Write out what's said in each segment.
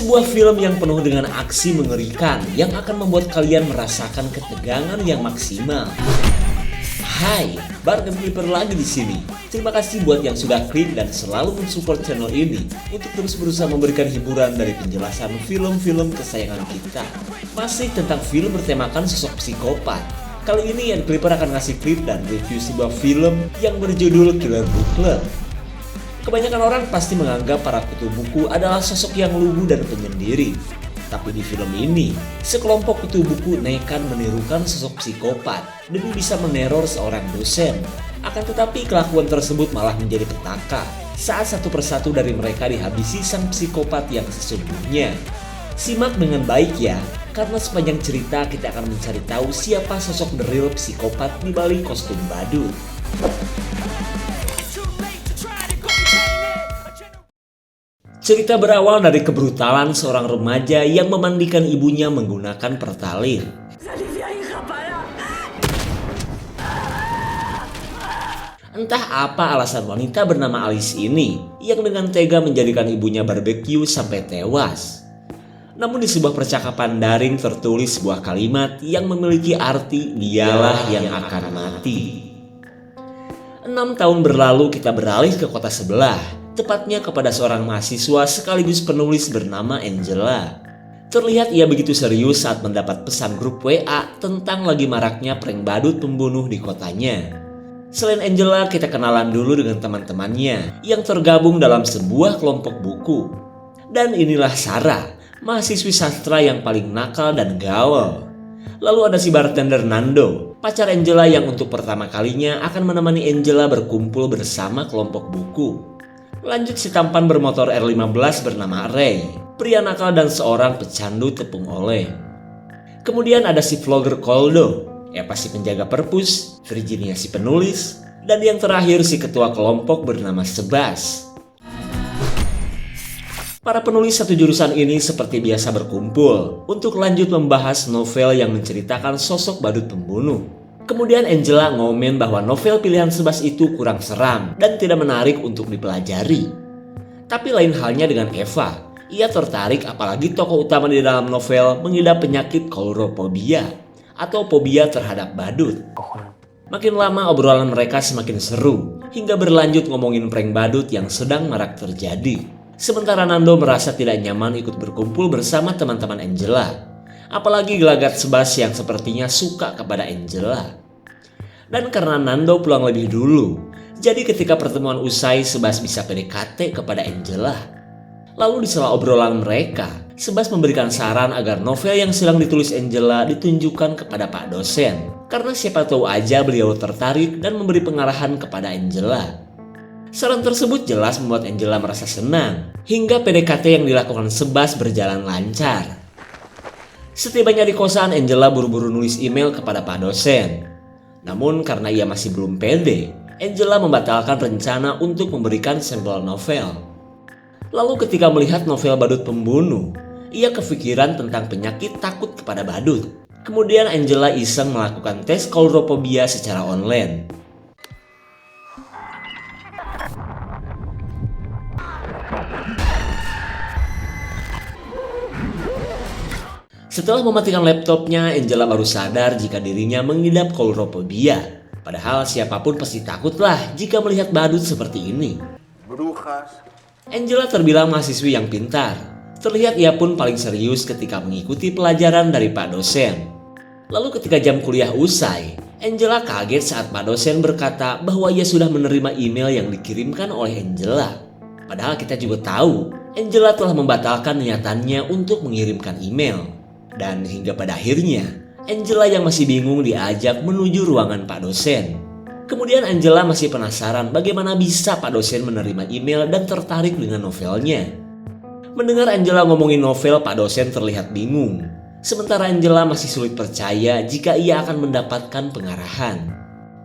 Sebuah film yang penuh dengan aksi mengerikan yang akan membuat kalian merasakan ketegangan yang maksimal. Hai, Bargain Flipper lagi di sini. Terima kasih buat yang sudah klik dan selalu mensupport channel ini untuk terus berusaha memberikan hiburan dari penjelasan film-film kesayangan kita. Masih tentang film bertemakan sosok psikopat. Kali ini Ian Clipper akan ngasih klip dan review sebuah film yang berjudul Killer Book Club. Kebanyakan orang pasti menganggap para kutu buku adalah sosok yang lugu dan penyendiri. Tapi di film ini, sekelompok kutu buku nekat menirukan sosok psikopat demi bisa meneror seorang dosen. Akan tetapi kelakuan tersebut malah menjadi petaka saat satu persatu dari mereka dihabisi sang psikopat yang sesungguhnya. Simak dengan baik ya, karena sepanjang cerita kita akan mencari tahu siapa sosok the real psikopat di balik kostum badut. Cerita berawal dari kebrutalan seorang remaja yang memandikan ibunya menggunakan pertalite. Entah apa alasan wanita bernama Alice ini yang dengan tega menjadikan ibunya barbeque sampai tewas. Namun di sebuah percakapan daring tertulis sebuah kalimat yang memiliki arti dialah yang akan mati. 6 tahun berlalu kita beralih ke kota sebelah, tepatnya kepada seorang mahasiswa sekaligus penulis bernama Angela. Terlihat ia begitu serius saat mendapat pesan grup WA tentang lagi maraknya prank badut pembunuh di kotanya. Selain Angela, kita kenalan dulu dengan teman-temannya yang tergabung dalam sebuah kelompok buku. Dan inilah Sarah, mahasiswi sastra yang paling nakal dan gaul. Lalu ada si bartender Nando, pacar Angela yang untuk pertama kalinya akan menemani Angela berkumpul bersama kelompok buku. Lanjut si tampan bermotor R15 bernama Ray, pria nakal dan seorang pecandu tepung oleh. Kemudian ada si vlogger Koldo, Eva si penjaga perpus, Virginia si penulis, dan yang terakhir si ketua kelompok bernama Sebas. Para penulis satu jurusan ini seperti biasa berkumpul untuk lanjut membahas novel yang menceritakan sosok badut pembunuh. Kemudian Angela ngomen bahwa novel pilihan Sebas itu kurang seram dan tidak menarik untuk dipelajari. Tapi lain halnya dengan Eva. Ia tertarik apalagi tokoh utama di dalam novel mengidap penyakit coulrophobia atau fobia terhadap badut. Makin lama obrolan mereka semakin seru hingga berlanjut ngomongin prank badut yang sedang marak terjadi. Sementara Nando merasa tidak nyaman ikut berkumpul bersama teman-teman Angela. Apalagi gelagat Sebas yang sepertinya suka kepada Angela. Dan karena Nando pulang lebih dulu, jadi ketika pertemuan usai Sebas bisa PDKT kepada Angela. Lalu di sela obrolan mereka, Sebas memberikan saran agar novel yang sedang ditulis Angela ditunjukkan kepada Pak dosen. Karena siapa tahu aja beliau tertarik dan memberi pengarahan kepada Angela. Saran tersebut jelas membuat Angela merasa senang, hingga PDKT yang dilakukan Sebas berjalan lancar. Setibanya di kosan, Angela buru-buru nulis email kepada Pak dosen. Namun karena ia masih belum pede, Angela membatalkan rencana untuk memberikan sampel novel. Lalu ketika melihat novel badut pembunuh, ia kepikiran tentang penyakit takut kepada badut. Kemudian Angela iseng melakukan tes coulrophobia secara online. Setelah mematikan laptopnya, Angela baru sadar jika dirinya mengidap coulrophobia. Padahal siapapun pasti takutlah jika melihat badut seperti ini. Brujas. Angela terbilang mahasiswi yang pintar. Terlihat ia pun paling serius ketika mengikuti pelajaran dari Pak dosen. Lalu ketika jam kuliah usai, Angela kaget saat Pak dosen berkata bahwa ia sudah menerima email yang dikirimkan oleh Angela. Padahal kita juga tahu, Angela telah membatalkan niatannya untuk mengirimkan email. Dan hingga pada akhirnya, Angela yang masih bingung diajak menuju ruangan Pak dosen. Kemudian Angela masih penasaran bagaimana bisa Pak dosen menerima email dan tertarik dengan novelnya. Mendengar Angela ngomongin novel, Pak dosen terlihat bingung. Sementara Angela masih sulit percaya jika ia akan mendapatkan pengarahan.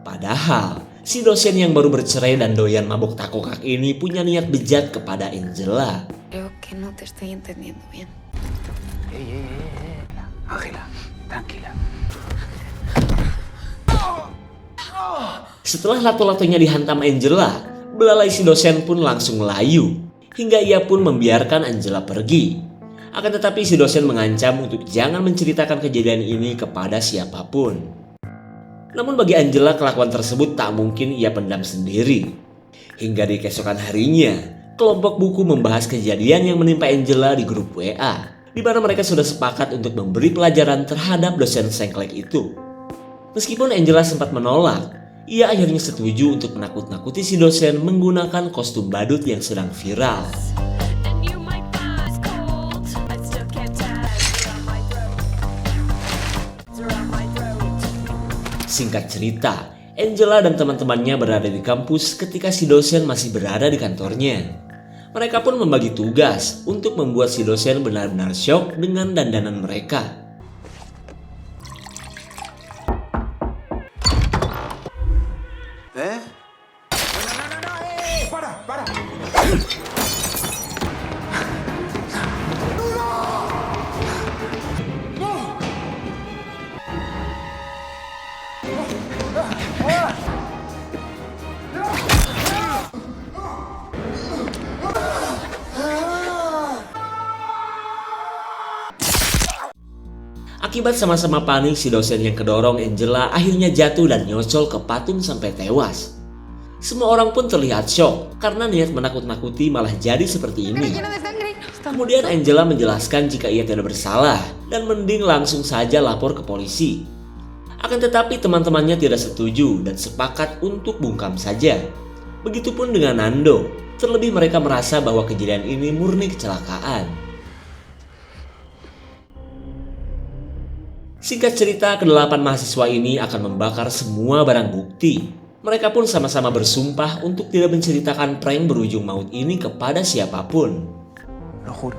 Padahal, si dosen yang baru bercerai dan doyan mabuk takokak ini punya niat bejat kepada Angela. Creo que no te estoy entendiendo bien. Ángela, tranquila. Setelah lato-latonya dihantam Angela, belalai si dosen pun langsung layu. Hingga ia pun membiarkan Angela pergi. Akan tetapi si dosen mengancam untuk jangan menceritakan kejadian ini kepada siapapun. Namun bagi Angela kelakuan tersebut tak mungkin ia pendam sendiri. Hingga di keesokan harinya, kelompok buku membahas kejadian yang menimpa Angela di grup WA, di mana mereka sudah sepakat untuk memberi pelajaran terhadap dosen sengklek itu. Meskipun Angela sempat menolak, ia akhirnya setuju untuk menakut-nakuti si dosen menggunakan kostum badut yang sedang viral. Singkat cerita, Angela dan teman-temannya berada di kampus ketika si dosen masih berada di kantornya. Mereka pun membagi tugas untuk membuat si dosen benar-benar syok dengan dandanan mereka. Para. Akibat sama-sama panik, si dosen yang kedorong Angela akhirnya jatuh dan nyocol ke patung sampai tewas. Semua orang pun terlihat syok karena niat menakut-nakuti malah jadi seperti ini. Kemudian Angela menjelaskan jika ia tidak bersalah dan mending langsung saja lapor ke polisi. Akan tetapi teman-temannya tidak setuju dan sepakat untuk bungkam saja. Begitupun dengan Nando, terlebih mereka merasa bahwa kejadian ini murni kecelakaan. Singkat cerita, kedelapan mahasiswa ini akan membakar semua barang bukti. Mereka pun sama-sama bersumpah untuk tidak menceritakan prank berujung maut ini kepada siapapun. Lo juro.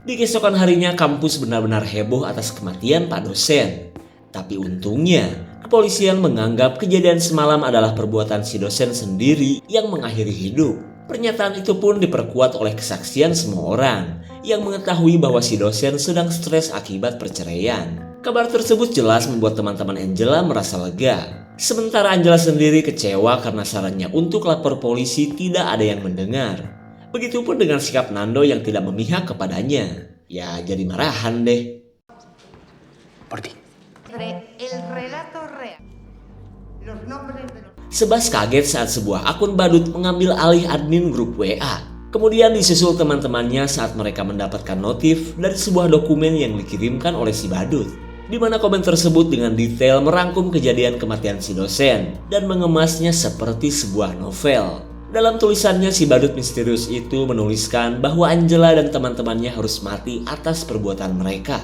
Di keesokan harinya, kampus benar-benar heboh atas kematian Pak dosen. Tapi untungnya, kepolisian menganggap kejadian semalam adalah perbuatan si dosen sendiri yang mengakhiri hidup. Pernyataan itu pun diperkuat oleh kesaksian semua orang yang mengetahui bahwa si dosen sedang stres akibat perceraian. Kabar tersebut jelas membuat teman-teman Angela merasa lega. Sementara Angela sendiri kecewa karena sarannya untuk lapor polisi tidak ada yang mendengar. Begitupun dengan sikap Nando yang tidak memihak kepadanya. Ya jadi marahan deh. Por ti. El relato real. Los nombres de los... Sebas kaget saat sebuah akun badut mengambil alih admin grup WA. Kemudian disusul teman-temannya saat mereka mendapatkan notif dari sebuah dokumen yang dikirimkan oleh si badut, di mana komen tersebut dengan detail merangkum kejadian kematian si dosen dan mengemasnya seperti sebuah novel. Dalam tulisannya, si badut misterius itu menuliskan bahwa Angela dan teman-temannya harus mati atas perbuatan mereka.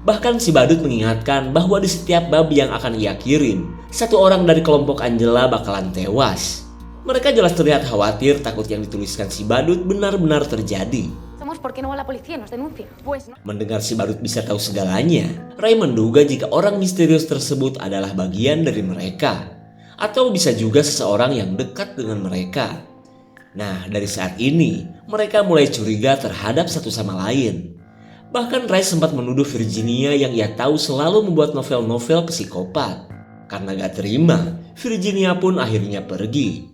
Bahkan si badut mengingatkan bahwa di setiap bab yang akan ia kirim, satu orang dari kelompok Angela bakalan tewas. Mereka jelas terlihat khawatir takut yang dituliskan si badut benar-benar terjadi. Mendengar si badut bisa tahu segalanya, Ray menduga jika orang misterius tersebut adalah bagian dari mereka. Atau bisa juga seseorang yang dekat dengan mereka. Nah, dari saat ini, mereka mulai curiga terhadap satu sama lain. Bahkan Ray sempat menuduh Virginia yang ia tahu selalu membuat novel-novel psikopat. Karena gak terima, Virginia pun akhirnya pergi.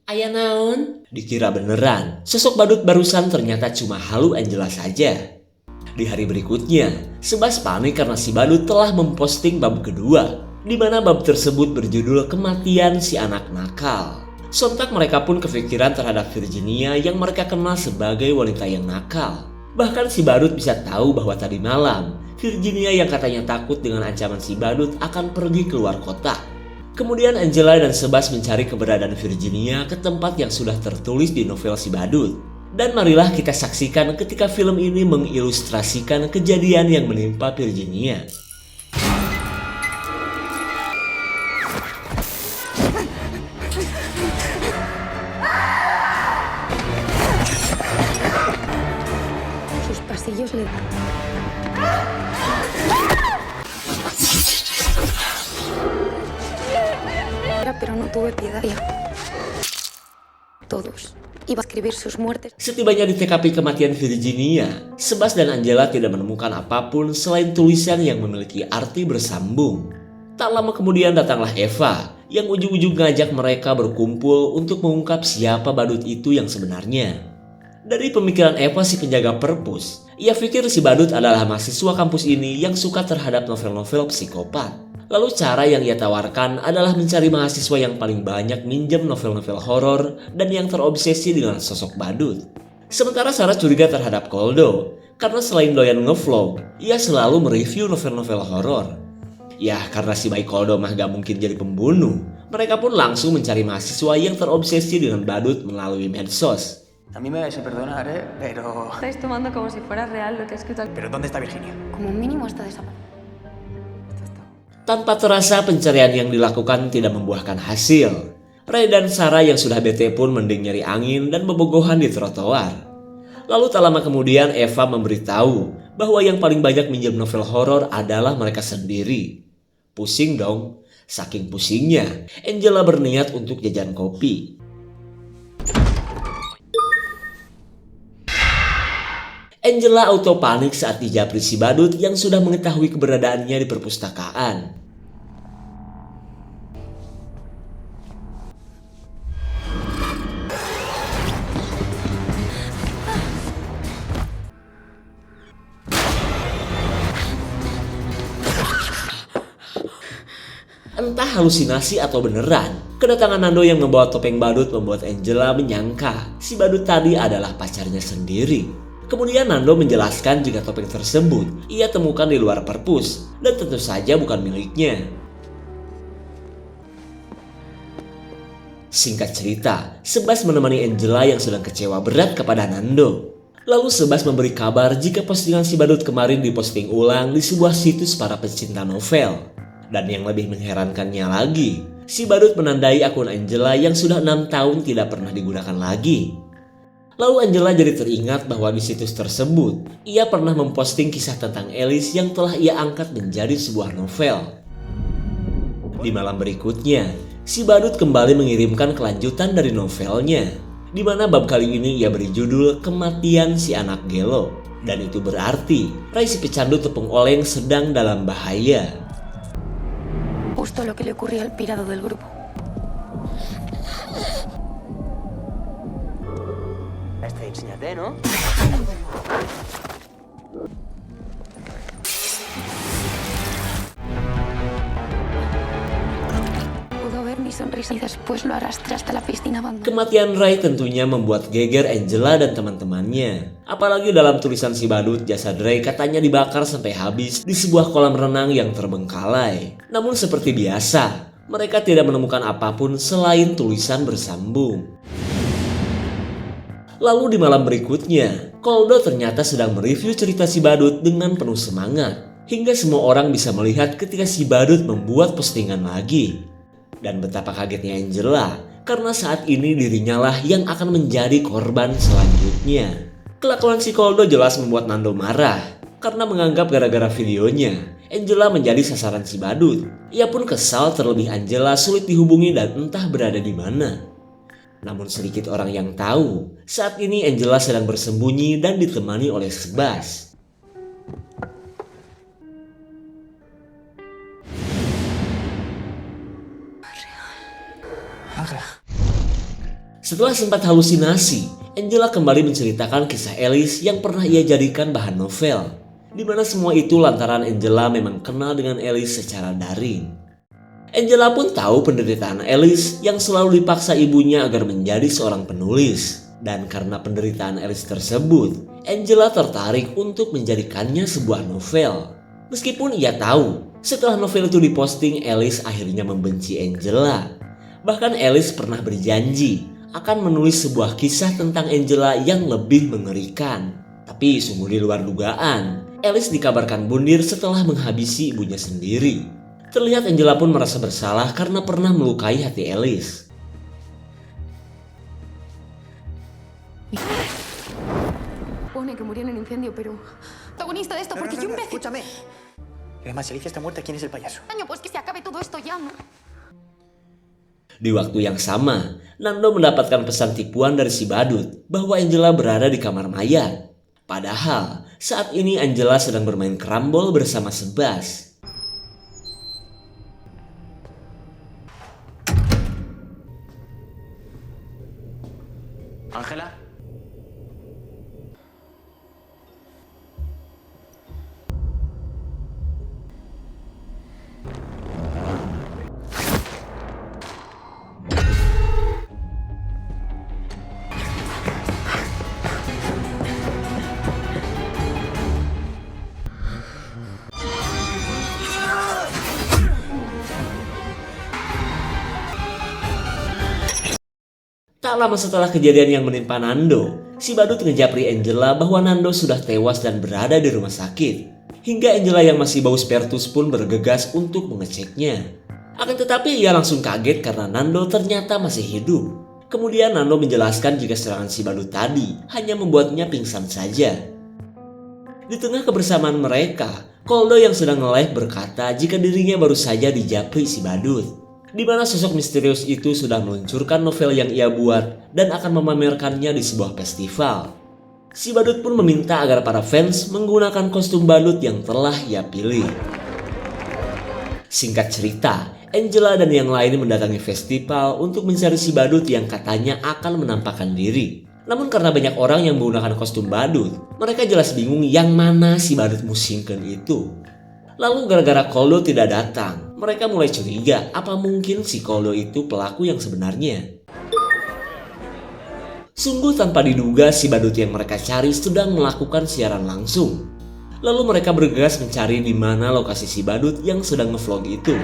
Aya naon? Dikira beneran, sosok badut barusan ternyata cuma halu Angela saja. Di hari berikutnya, Sebas panik karena si badut telah memposting bab kedua, di mana bab tersebut berjudul Kematian Si Anak Nakal. Sontak mereka pun kepikiran terhadap Virginia yang mereka kenal sebagai wanita yang nakal. Bahkan si badut bisa tahu bahwa tadi malam, Virginia yang katanya takut dengan ancaman si badut akan pergi keluar kota. Kemudian Angela dan Sebas mencari keberadaan Virginia ke tempat yang sudah tertulis di novel si badut. Dan marilah kita saksikan ketika film ini mengilustrasikan kejadian yang menimpa Virginia. Sus pasillos le... Pero no tuve piedad ya. Todos. iba a escribir sus muertes. Setibanya di TKP kematian Virginia, Sebas dan Angela tidak menemukan apapun selain tulisan yang memiliki arti bersambung. Tak lama kemudian datanglah Eva, yang ujung-ujung ngajak mereka berkumpul untuk mengungkap siapa badut itu yang sebenarnya. Dari pemikiran Eva si penjaga perpus, ia pikir si badut adalah mahasiswa kampus ini yang suka terhadap novel-novel psikopat. Lalu cara yang ia tawarkan adalah mencari mahasiswa yang paling banyak minjem novel-novel horor dan yang terobsesi dengan sosok badut. Sementara Sarah curiga terhadap Koldo, karena selain doyan ngevlog, ia selalu mereview novel-novel horor. Ya, karena si baik Koldo mah gak mungkin jadi pembunuh, mereka pun langsung mencari mahasiswa yang terobsesi dengan badut melalui medsos. A mí me vais a perdonar, pero... Estáis tomando como si fuera real lo que ha escrito. ¿Pero dónde está Virginia? Como mínimo está desaparecido. Tanpa terasa pencarian yang dilakukan tidak membuahkan hasil. Ray dan Sarah yang sudah bete pun mending nyari angin dan bebogohan di trotoar. Lalu tak lama kemudian Eva memberitahu bahwa yang paling banyak minjem novel horor adalah mereka sendiri. Pusing dong, saking pusingnya Angela berniat untuk jajan kopi. Angela auto panik saat dijapri si badut yang sudah mengetahui keberadaannya di perpustakaan. Entah halusinasi atau beneran, kedatangan Nando yang membawa topeng badut membuat Angela menyangka si badut tadi adalah pacarnya sendiri. Kemudian Nando menjelaskan jika topeng tersebut ia temukan di luar perpus dan tentu saja bukan miliknya. Singkat cerita, Sebas menemani Angela yang sedang kecewa berat kepada Nando. Lalu Sebas memberi kabar jika postingan si badut kemarin diposting ulang di sebuah situs para pecinta novel. Dan yang lebih mengherankannya lagi, si badut menandai akun Angela yang sudah 6 tahun tidak pernah digunakan lagi. Lalu Angela jadi teringat bahwa di situs tersebut, ia pernah memposting kisah tentang Alice yang telah ia angkat menjadi sebuah novel. Di malam berikutnya, si badut kembali mengirimkan kelanjutan dari novelnya, di mana bab kali ini ia beri judul Kematian si Anak Gelo. Dan itu berarti, Ray si pecandu tepung oleng sedang dalam bahaya. Justo lo que le ocurrió al pirado del grupo. Enséñate, ¿no? Pudo ver mi sonrisa y después lo arrastré hasta la piscina abandonada. Kematian Ray tentunya membuat geger Angela dan teman-temannya. Apalagi dalam tulisan si badut, jasad Ray katanya dibakar sampai habis di sebuah kolam renang yang terbengkalai. Namun seperti biasa, mereka tidak menemukan apapun selain tulisan bersambung. Lalu di malam berikutnya, Koldo ternyata sedang mereview cerita si badut dengan penuh semangat. Hingga semua orang bisa melihat ketika si badut membuat postingan lagi. Dan betapa kagetnya Angela, karena saat ini dirinya lah yang akan menjadi korban selanjutnya. Kelakuan si Koldo jelas membuat Nando marah, karena menganggap gara-gara videonya, Angela menjadi sasaran si badut. Ia pun kesal terlebih Angela sulit dihubungi dan entah berada di mana. Namun sedikit orang yang tahu, saat ini Angela sedang bersembunyi dan ditemani oleh Sebas. Setelah sempat halusinasi, Angela kembali menceritakan kisah Alice yang pernah ia jadikan bahan novel. Di mana semua itu lantaran Angela memang kenal dengan Alice secara daring. Angela pun tahu penderitaan Alice yang selalu dipaksa ibunya agar menjadi seorang penulis. Dan karena penderitaan Alice tersebut, Angela tertarik untuk menjadikannya sebuah novel. Meskipun ia tahu, setelah novel itu diposting, Alice akhirnya membenci Angela. Bahkan Alice pernah berjanji akan menulis sebuah kisah tentang Angela yang lebih mengerikan. Tapi sungguh di luar dugaan, Alice dikabarkan bundir setelah menghabisi ibunya sendiri. Terlihat Angela pun merasa bersalah karena pernah melukai hati Alice. Pone que murió en un incendio, pero... Protagonista de esto, porque yo imbécil... Escúchame. Y además, si Alicia está muerta, ¿quién es el payaso? Año, pues que se acabe todo esto ya, ¿no? Di waktu yang sama, Nando mendapatkan pesan tipuan dari si badut bahwa Angela berada di kamar mayat. Padahal saat ini Angela sedang bermain kerambol bersama Sebas. Ángela. Tak lama setelah kejadian yang menimpa Nando, si badut ngejapri Angela bahwa Nando sudah tewas dan berada di rumah sakit. Hingga Angela yang masih bau spertus pun bergegas untuk mengeceknya. Akan tetapi ia langsung kaget karena Nando ternyata masih hidup. Kemudian Nando menjelaskan jika serangan si badut tadi hanya membuatnya pingsan saja. Di tengah kebersamaan mereka, Koldo yang sedang nge-live berkata jika dirinya baru saja dijapri si badut. Di mana sosok misterius itu sudah meluncurkan novel yang ia buat dan akan memamerkannya di sebuah festival. Si badut pun meminta agar para fans menggunakan kostum badut yang telah ia pilih. Singkat cerita, Angela dan yang lain mendatangi festival untuk mencari si badut yang katanya akan menampakkan diri. Namun karena banyak orang yang menggunakan kostum badut, mereka jelas bingung yang mana si badut musingkeun itu. Lalu gara-gara Koldo tidak datang, mereka mulai curiga apa mungkin si Koldo itu pelaku yang sebenarnya. Sungguh tanpa diduga si badut yang mereka cari sedang melakukan siaran langsung. Lalu mereka bergegas mencari di mana lokasi si badut yang sedang nge-vlog itu.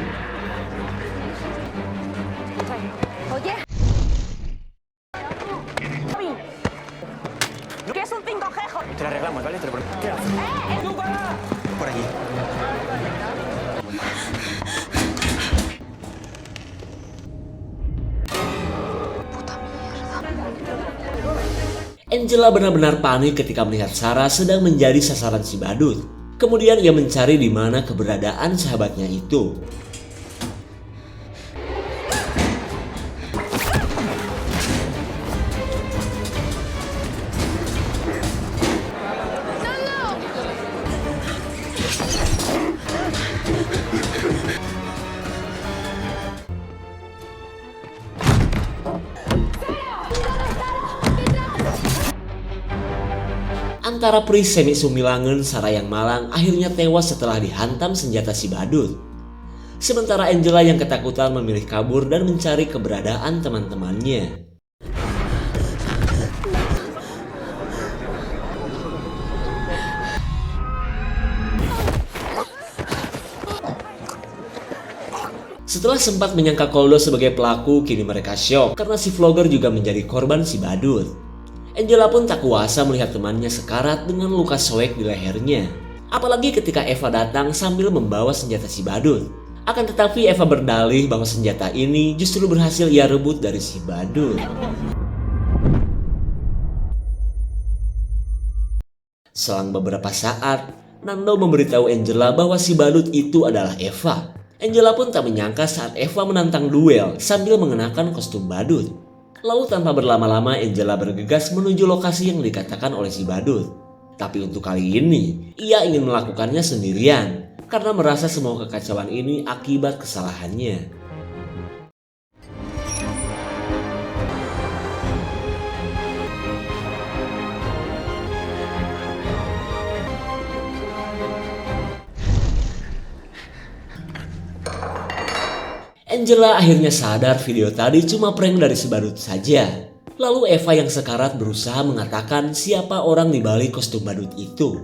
¿Qué es un 5G? Te la arreglamos, ¿vale? Te lo prometo. ¿Qué haces? Por allí. Angela benar-benar panik ketika melihat Sarah sedang menjadi sasaran si badut. Kemudian ia mencari di mana keberadaan sahabatnya itu. Antara peri semi sumilangan Sarah yang malang akhirnya tewas setelah dihantam senjata si badut. Sementara Angela yang ketakutan memilih kabur dan mencari keberadaan teman-temannya. Setelah sempat menyangka Koldo sebagai pelaku, kini mereka syok karena si vlogger juga menjadi korban si badut. Angela pun tak kuasa melihat temannya sekarat dengan luka soek di lehernya. Apalagi ketika Eva datang sambil membawa senjata si badut. Akan tetapi Eva berdalih bahwa senjata ini justru berhasil ia rebut dari si badut. Selang beberapa saat, Nando memberitahu Angela bahwa si badut itu adalah Eva. Angela pun tak menyangka saat Eva menantang duel sambil mengenakan kostum badut. Lalu tanpa berlama-lama Angela bergegas menuju lokasi yang dikatakan oleh si badut. Tapi untuk kali ini, ia ingin melakukannya sendirian karena merasa semua kekacauan ini akibat kesalahannya. Angela akhirnya sadar video tadi cuma prank dari si badut saja. Lalu Eva yang sekarat berusaha mengatakan siapa orang di balik kostum badut itu.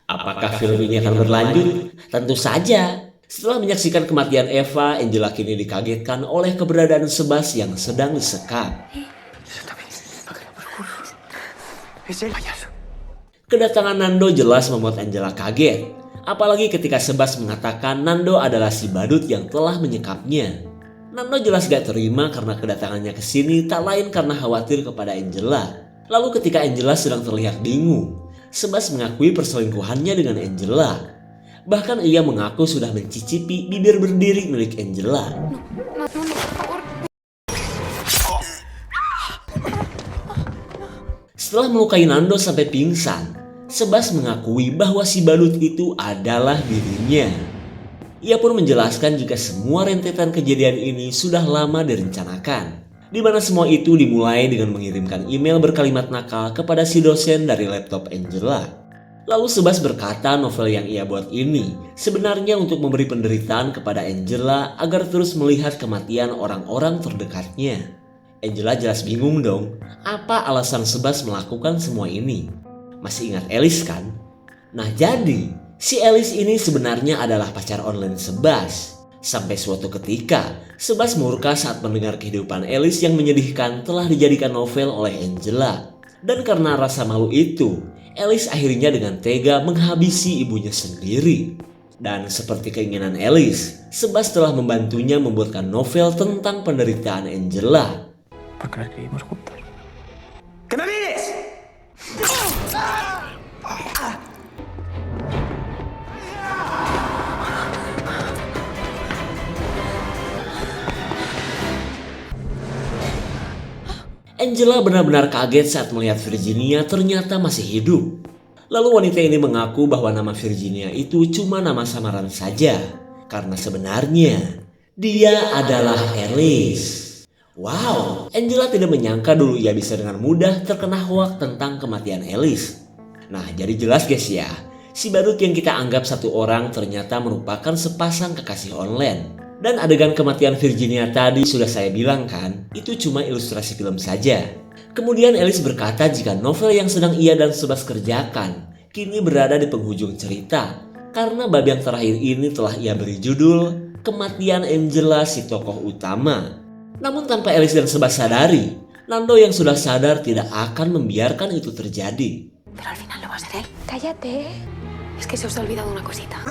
Apakah film ini akan berlanjut? Tentu saja. Setelah menyaksikan kematian Eva, Angela kini dikagetkan oleh keberadaan Sebas yang sedang disekap. Es el payaso. Kedatangan Nando jelas membuat Angela kaget. Apalagi ketika Sebas mengatakan Nando adalah si badut yang telah menyekapnya. Nando jelas gak terima karena kedatangannya ke sini tak lain karena khawatir kepada Angela. Lalu ketika Angela sedang terlihat bingung, Sebas mengakui perselingkuhannya dengan Angela. Bahkan ia mengaku sudah mencicipi bibir berdiri milik Angela. No, por favor. Setelah melukai Nando sampai pingsan, Sebas mengakui bahwa si badut itu adalah dirinya. Ia pun menjelaskan jika semua rentetan kejadian ini sudah lama direncanakan, di mana semua itu dimulai dengan mengirimkan email berkalimat nakal kepada si dosen dari laptop Angela. Lalu Sebas berkata novel yang ia buat ini sebenarnya untuk memberi penderitaan kepada Angela agar terus melihat kematian orang-orang terdekatnya. Angela jelas bingung dong, apa alasan Sebas melakukan semua ini? Masih ingat Alice kan? Nah jadi, si Alice ini sebenarnya adalah pacar online Sebas. Sampai suatu ketika, Sebas murka saat mendengar kehidupan Alice yang menyedihkan telah dijadikan novel oleh Angela. Dan karena rasa malu itu, Alice akhirnya dengan tega menghabisi ibunya sendiri. Dan seperti keinginan Alice, Sebas telah membantunya membuatkan novel tentang penderitaan Angela. Porque la escribimos juntos. ¡Que me mires! Angela benar-benar kaget saat melihat Virginia ternyata masih hidup. Lalu wanita ini mengaku bahwa nama Virginia itu cuma nama samaran saja. Karena sebenarnya dia adalah Alice. Wow, Angela tidak menyangka dulu ia bisa dengan mudah terkena hoak tentang kematian Alice. Nah jadi jelas guys ya, si badut yang kita anggap satu orang ternyata merupakan sepasang kekasih online. Dan adegan kematian Virginia tadi sudah saya bilang kan, itu cuma ilustrasi film saja. Kemudian Alice berkata jika novel yang sedang ia dan Sebas kerjakan kini berada di penghujung cerita. Karena bab yang terakhir ini telah ia beri judul Kematian Angela si tokoh utama. Namun tanpa Alice dan Sebas sadari, Nando yang sudah sadar tidak akan membiarkan itu terjadi. Pero al final lo va a ser él. Cállate. Es que se os ha olvidado una cosita.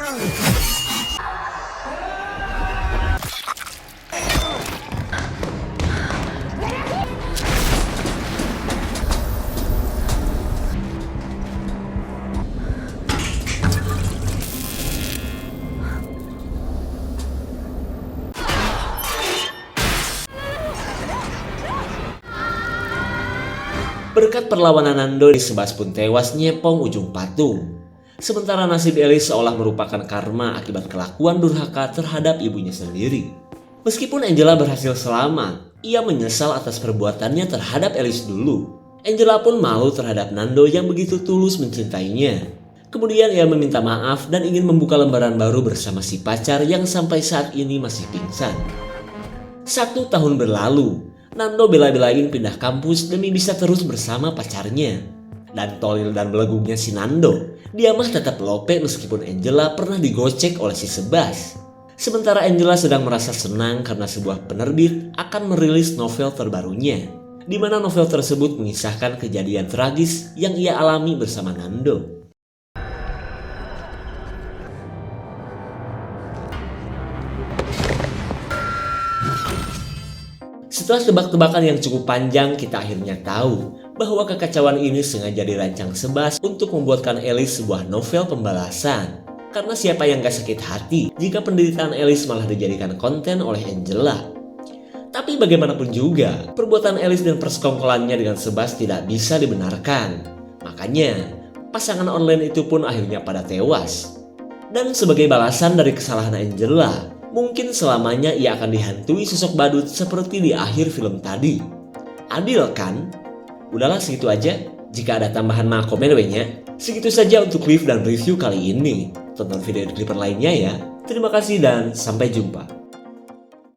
Berkat perlawanan Nando, Sebas pun tewas nyepong ujung patung. Sementara nasib Alice seolah merupakan karma akibat kelakuan durhaka terhadap ibunya sendiri. Meskipun Angela berhasil selamat, ia menyesal atas perbuatannya terhadap Alice dulu. Angela pun malu terhadap Nando yang begitu tulus mencintainya. Kemudian ia meminta maaf dan ingin membuka lembaran baru bersama si pacar yang sampai saat ini masih pingsan. 1 tahun berlalu, Nando bela-belain pindah kampus demi bisa terus bersama pacarnya. Dan tolil dan belegungnya si Nando, dia mah tetap lope meskipun Angela pernah digocek oleh si Sebas. Sementara Angela sedang merasa senang karena sebuah penerbit akan merilis novel terbarunya, di mana novel tersebut mengisahkan kejadian tragis yang ia alami bersama Nando. Setelah tebak-tebakan yang cukup panjang, kita akhirnya tahu bahwa kekacauan ini sengaja dirancang Sebas untuk membuatkan Alice sebuah novel pembalasan. Karena siapa yang gak sakit hati jika penderitaan Alice malah dijadikan konten oleh Angela. Tapi bagaimanapun juga, perbuatan Alice dan persekongkolannya dengan Sebas tidak bisa dibenarkan. Makanya, pasangan online itu pun akhirnya pada tewas. Dan sebagai balasan dari kesalahan Angela, mungkin selamanya ia akan dihantui sosok badut seperti di akhir film tadi. Adil kan? Udahlah segitu aja. Jika ada tambahan mah komen we-nya. Segitu saja untuk review dan review kali ini. Tonton video di Clipper lainnya ya. Terima kasih dan sampai jumpa.